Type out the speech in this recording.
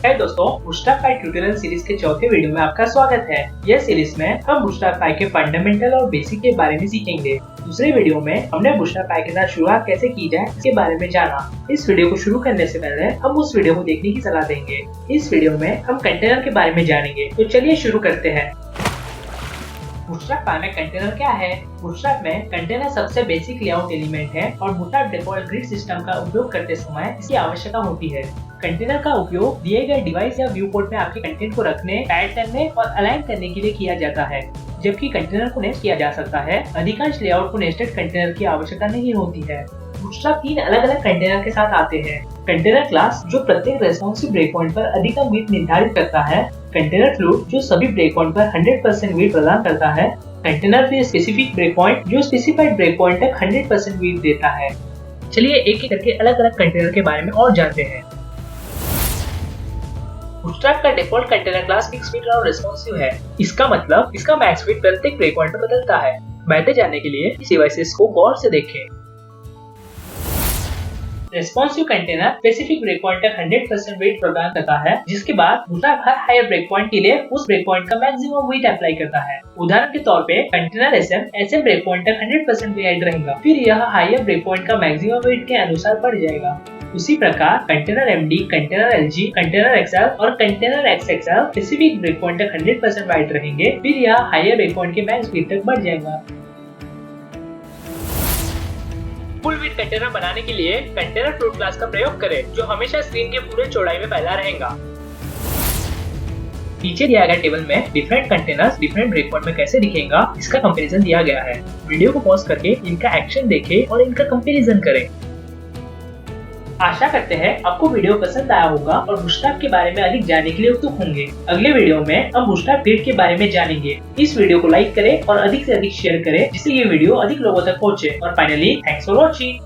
है दोस्तों, bootstrap tutorial series के चौथे वीडियो में आपका स्वागत है। यह सीरीज में हम बूटस्ट्रैप के फंडामेंटल और बेसिक के बारे में सीखेंगे। दूसरे वीडियो में हमने बूटस्ट्रैप के साथ शुरुआत कैसे की जाए इसके बारे में जाना। इस वीडियो को शुरू करने से पहले हम उस वीडियो को देखने की सलाह देंगे। इस वीडियो में हम कंटेनर के बारे में जानेंगे, तो चलिए शुरू करते हैं। बूटस्ट्रैप में कंटेनर क्या है? बूटस्ट्रैप में कंटेनर सबसे बेसिक लेआउट एलिमेंट है और बूटस्ट्रैप डिफॉल्ट ग्रिड सिस्टम का उपयोग करते समय इसकी आवश्यकता होती है। कंटेनर का उपयोग दिए गए डिवाइस या व्यू पोर्ट में आपके कंटेंट को रखने, ऐड करने और अलाइन करने के लिए किया जाता है, जबकि कंटेनर को नेस्ट किया जा सकता है। अधिकांश लेआउट को नेस्टेड कंटेनर की आवश्यकता नहीं होती है। बूटस्ट्रैप 3 अलग-अलग कंटेनर के साथ आते हैं। कंटेनर क्लास जो प्रत्येक रेस्पॉन्सिव ब्रेक पॉइंट पर अधिकतम वेट निर्धारित करता है। कंटेनर फ्लूइड जो सभी ब्रेक पॉइंट पर 100% वेट प्रदान करता है। कंटेनर फिर स्पेसिफिक ब्रेक पॉइंट जो स्पेसिफाइड ब्रेक पॉइंट तक 100% वेट देता है। चलिए एक एक करके अलग-अलग कंटेनर के बारे में और जानते हैं। बूटस्ट्रैप का default container class fix width और रिस्पॉन्सिव है। इसका मतलब इसका मैक्स वेट प्रत्येक ब्रेक पॉइंट पर बदलता है। बेहतर जानने के लिए इस डिवाइसेस को गौर से देखें। Responsive container specific break point तक 100% वेट प्रदान करता है, जिसके बाद बूटस्ट्रैप हर हायर ब्रेक पॉइंट के लिए उस ब्रेक पॉइंट का मैक्सिमम वेट अप्लाई करता है। उदाहरण के तौर पे कंटेनर SM ब्रेक पॉइंट तक 100% वेट रहेगा, फिर यह हायर ब्रेक पॉइंट का मैक्सिमम वेट के अनुसार बढ़ जाएगा। उसी प्रकार container MD, container LG, container XL और container XXL specific break point तक 100% वेट रहेंगे, फिर यह हायर ब्रेक पॉइंट के मैक्स वेट तक बढ़ जाएगा। फुल वेट कंटेनर बनाने के लिए कंटेनर फ्लूइड क्लास का प्रयोग करें, जो हमेशा स्क्रीन के पूरे चौड़ाई में फैला रहेगा। नीचे दिया गया टेबल में different containers different break point में कैसे दिखेगा इसका कंपैरिजन दिया गया है। वीडियो को पॉज करके इनका एक्शन देखें और इनका कंपैरिजन करें। आशा करते हैं आपको वीडियो पसंद आया होगा और बूटस्ट्रैप के बारे में अधिक जानने के लिए उत्सुक होंगे। अगले वीडियो में हम बूटस्ट्रैप ग्रिड के बारे में जानेंगे। इस वीडियो को लाइक करें और अधिक से अधिक शेयर करें, जिससे ये वीडियो अधिक लोगों तक पहुंचे। और फाइनली, थैंक्स फॉर वॉचिंग।